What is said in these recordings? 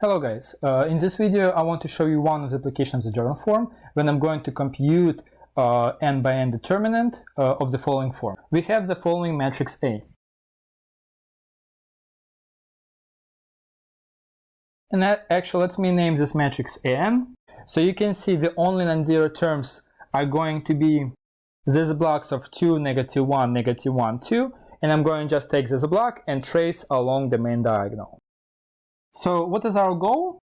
Hello guys, in this video I want to show you one of the applications of the journal form when I'm going to compute n by n determinant of the following form. We have the following matrix A. And actually let me name this matrix An. So you can see the only non-zero terms are going to be these blocks of 2, -1, -1, 2, and I'm going to just take this block and trace along the main diagonal. So what is our goal?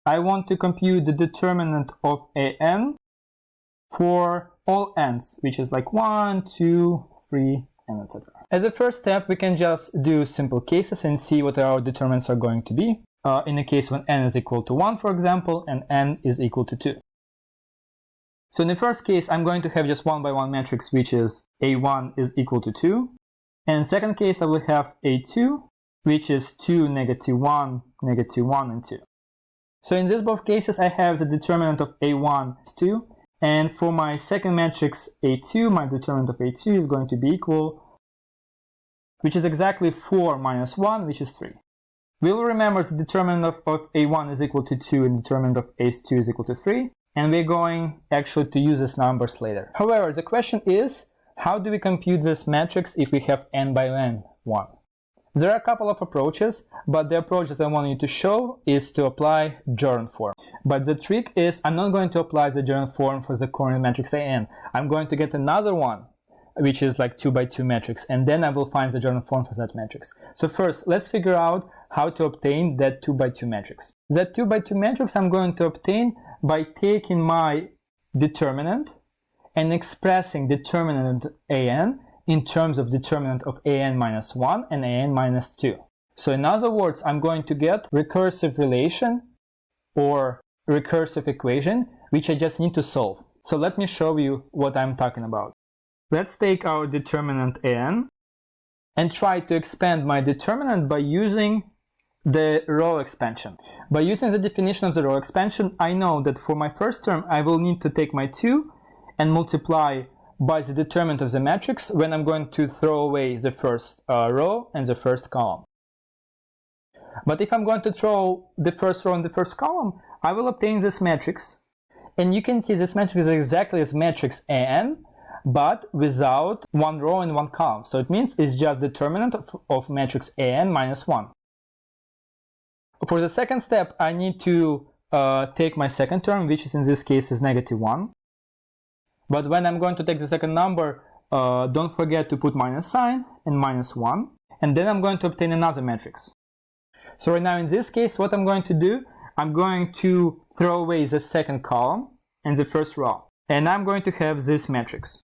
I want to compute the determinant of An for all n's, which is like 1, 2, 3, and etc. As a first step, we can just do simple cases and see what our determinants are going to be. In a case when n is equal to 1, for example, and n is equal to 2. So in the first case, I'm going to have just one by one matrix, which is A1 is equal to 2. And in the second case, I will have A2, which is 2, -1, -1, and 2. So in these both cases, I have the determinant of A1 is 2. And for my second matrix A2, my determinant of A2 is going to be equal, which is exactly 4 minus 1, which is 3. We'll remember the determinant of A1 is equal to 2 and the determinant of A2 is equal to 3. And we're going actually to use these numbers later. However, the question is, how do we compute this matrix if we have n by n 1? There are a couple of approaches, but the approach that I want you to show is to apply journal form. But the trick is I'm not going to apply the journal form for the coordinate matrix An. I'm going to get another one, which is like 2 by 2 matrix, and then I will find the journal form for that matrix. So first, let's figure out how to obtain that 2 by 2 matrix. That 2 by 2 matrix I'm going to obtain by taking my determinant and expressing determinant An in terms of determinant of An minus 1 and An minus 2. So in other words, I'm going to get recursive relation or recursive equation, which I just need to solve. So let me show you what I'm talking about. Let's take our determinant An and try to expand my determinant by using the row expansion. By using the definition of the row expansion, I know that for my first term, I will need to take my 2 and multiply by the determinant of the matrix when I'm going to throw away the first row and the first column. But if I'm going to throw the first row and the first column, I will obtain this matrix. And you can see this matrix is exactly as matrix An, but without one row and one column. So it means it's just determinant of matrix An minus 1. For the second step, I need to take my second term, which is in this case is -1. But when I'm going to take the second number, don't forget to put minus sign and -1. And then I'm going to obtain another matrix. So right now in this case, what I'm going to do, I'm going to throw away the second column and the first row. And I'm going to have this matrix.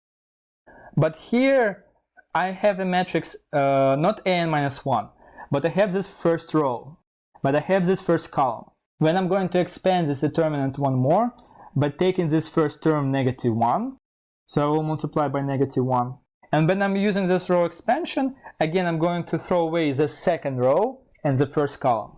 But here I have a matrix, not An minus 1, but I have this first row. But I have this first column. When I'm going to expand this determinant one more, by taking this first term -1, so I will multiply by -1. And when I'm using this row expansion, again I'm going to throw away the second row and the first column.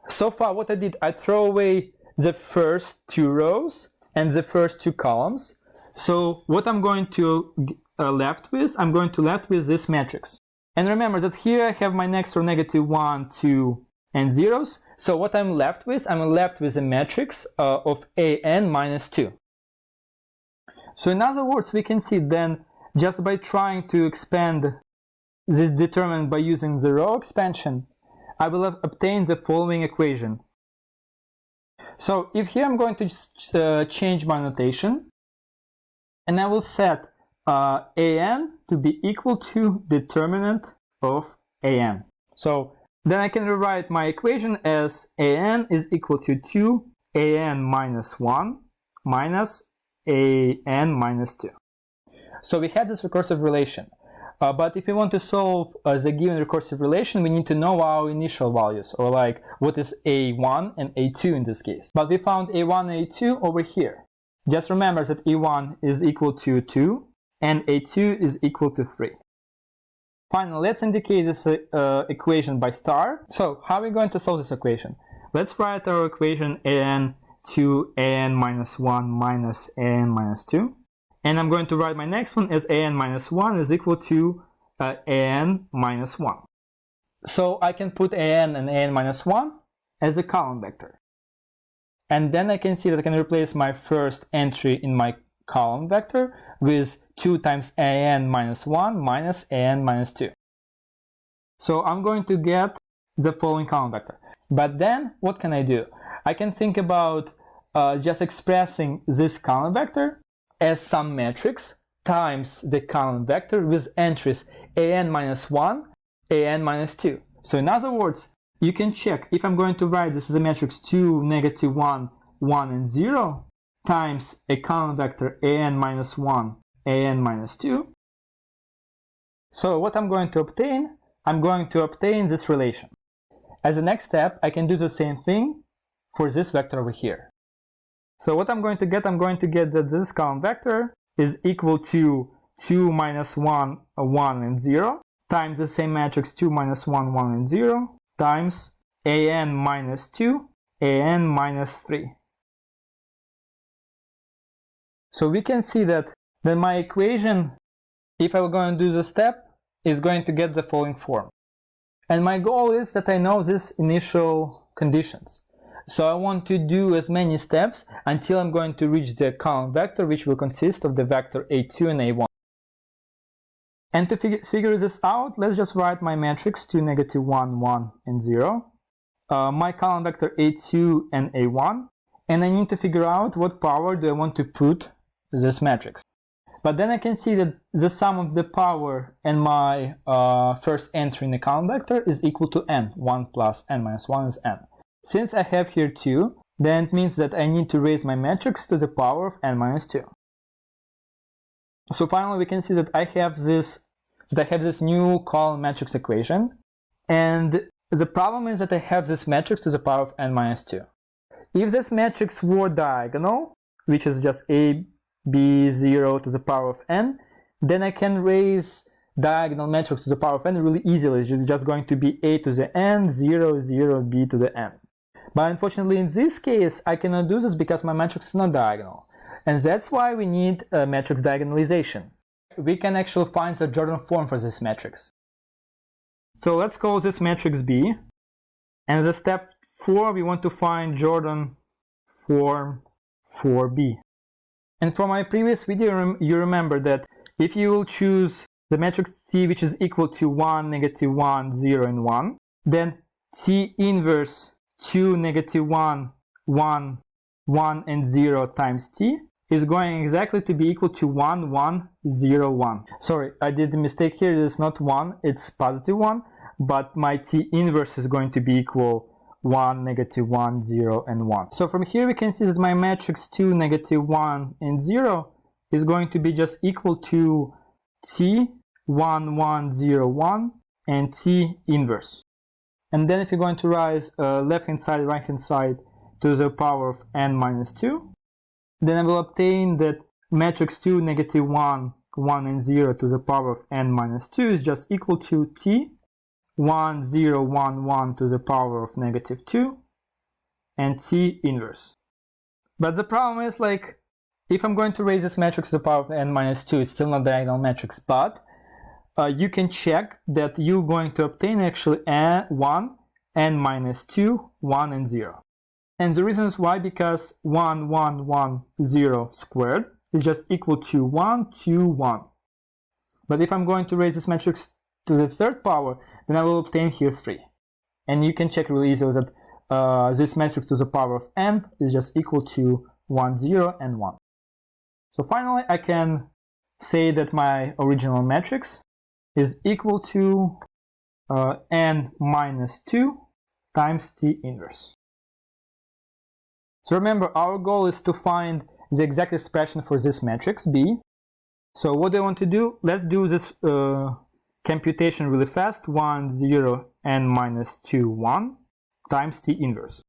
So far what I did, I throw away the first 2 rows and the first 2 columns. So what I'm going to left with this matrix. And remember that here I have my next row -1, 2, and zeros. So what I'm left with a matrix of An minus 2. So in other words, we can see then just by trying to expand this determinant by using the row expansion, I will obtain the following equation. So if here I'm going to change my notation, and I will set An to be equal to determinant of An. So then I can rewrite my equation as An is equal to 2 An minus 1 minus An minus 2. So we have this recursive relation. But if we want to solve the given recursive relation, we need to know our initial values, or like what is A1 and A2 in this case. But we found A1 and A2 over here. Just remember that A1 is equal to 2 and A2 is equal to 3. Finally, let's indicate this equation by star. So how are we going to solve this equation? Let's write our equation An to An minus 1 minus An minus 2. And I'm going to write my next one as An minus 1 is equal to An minus 1. So I can put An and An minus 1 as a column vector. And then I can see that I can replace my first entry in my column vector with 2 times an minus 1 minus an minus 2. So I'm going to get the following column vector. But then what can I do? I can think about just expressing this column vector as some matrix times the column vector with entries an minus 1, an minus 2. So in other words, you can check if I'm going to write this as a matrix 2, negative 1, 1 and 0 times a column vector an minus 1, an minus 2. So what I'm going to obtain? I'm going to obtain this relation. As a next step, I can do the same thing for this vector over here. So what I'm going to get that this column vector is equal to 2 minus 1, 1 and 0 times the same matrix 2 minus 1, 1 and 0 times an minus 2, an minus 3. So we can see that my equation, if I were going to do the step, is going to get the following form. And my goal is that I know these initial conditions. So I want to do as many steps until I'm going to reach the column vector, which will consist of the vector a2 and a1. And to figure this out, let's just write my matrix 2, negative 1, 1 and 0. My column vector a2 and a1. And I need to figure out what power do I want to put this matrix. But then I can see that the sum of the power and my first entry in the column vector is equal to n. 1 plus n minus 1 is n. Since I have here 2, then it means that I need to raise my matrix to the power of n minus 2. So finally we can see that I have this new column matrix equation, and the problem is that I have this matrix to the power of n minus 2. If this matrix were diagonal, which is just a, b, 0 to the power of n, then I can raise diagonal matrix to the power of n really easily. It's just going to be a to the n, 0, 0, b to the n. But unfortunately in this case I cannot do this because my matrix is not diagonal. And that's why we need a matrix diagonalization. We can actually find the Jordan form for this matrix. So let's call this matrix B. And as a step 4, we want to find Jordan form for B. And from my previous video, you remember that if you will choose the matrix C, which is equal to 1, negative 1, 0, and 1, then T inverse 2, negative 1, 1, 1, and 0 times T is going exactly to be equal to 1, 1, 0, 1. Sorry, I did a mistake here. It is not 1, it's positive 1, but my T inverse is going to be equal 1, negative 1, 0, and 1. So from here we can see that my matrix 2, negative 1, and 0 is going to be just equal to T, 1, 1, 0, 1, and T inverse. And then if you're going to rise left hand side, right hand side to the power of n minus 2, then I will obtain that matrix 2, negative 1, 1, and 0 to the power of n minus 2 is just equal to T, 1, 0, 1, 1 to the power of negative 2, and T inverse. But the problem is, like, if I'm going to raise this matrix to the power of n minus 2, it's still not diagonal matrix, but you can check that you're going to obtain actually 1, n minus 2, 1, and 0. And the reason is why, because 1, 1, 1, 0 squared is just equal to 1, 2, 1. But if I'm going to raise this matrix to the third power, then I will obtain here 3. And you can check really easily that this matrix to the power of n is just equal to 1, 0, and 1. So finally, I can say that my original matrix is equal to n minus 2 times T inverse. So remember, our goal is to find the exact expression for this matrix B. So what do I want to do? Let's do this computation really fast. 1, 0, n minus 2, 1 times T inverse.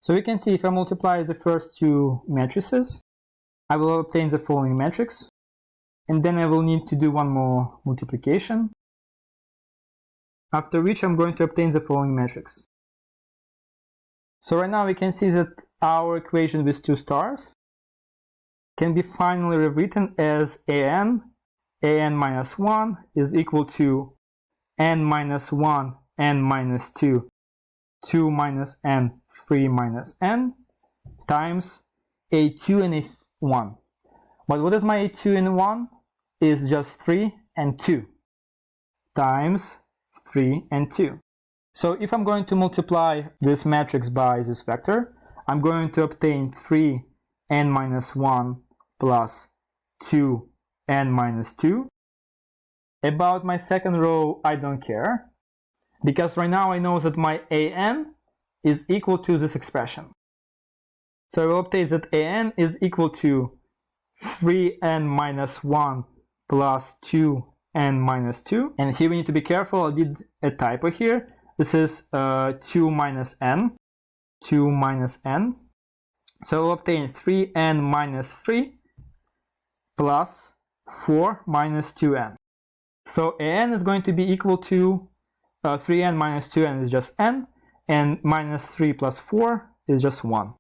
So we can see if I multiply the first two matrices, I will obtain the following matrix. And then I will need to do one more multiplication, after which I'm going to obtain the following matrix. So right now we can see that our equation with 2 stars can be finally rewritten as an minus 1 is equal to n minus 1, n minus 2 2 minus n, 3 minus n, times a2 and a1. But what is my a2 and 1? Is just 3 and 2 times 3 and 2. So if I'm going to multiply this matrix by this vector, I'm going to obtain 3n minus 1 plus 2n minus 2. About my second row, I don't care, because right now I know that my an is equal to this expression. So I will obtain that an is equal to 3n minus 1 plus 2n minus 2. And here we need to be careful, I did a typo here. This is 2 minus n. 2 minus n. So we'll obtain 3n minus 3 plus 4 minus 2n. So an is going to be equal to 3n minus 2n is just n, and minus 3 plus 4 is just 1.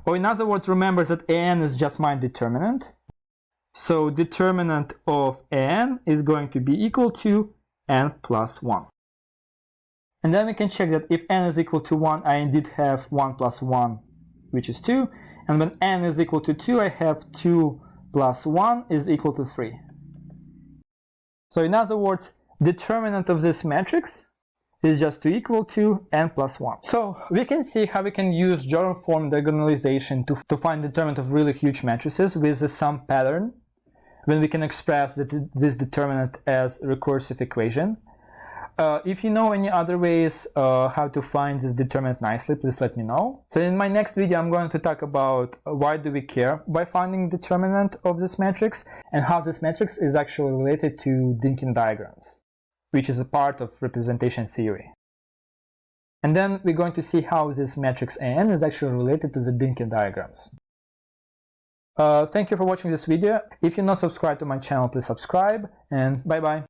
Or in other words, remember that an is just my determinant. So determinant of an is going to be equal to n plus 1. And then we can check that if n is equal to 1, I indeed have 1 plus 1, which is 2. And when n is equal to 2, I have 2 plus 1 is equal to 3. So in other words, determinant of this matrix is just to equal to n plus 1. So we can see how we can use Jordan form diagonalization to find determinant of really huge matrices with the sum pattern, when we can express this determinant as a recursive equation. If you know any other ways how to find this determinant nicely, please let me know. So in my next video, I'm going to talk about why do we care by finding determinant of this matrix, and how this matrix is actually related to Dynkin diagrams, which is a part of representation theory. And then we're going to see how this matrix An is actually related to the Dynkin diagrams. Thank you for watching this video. If you're not subscribed to my channel, please subscribe, and bye bye.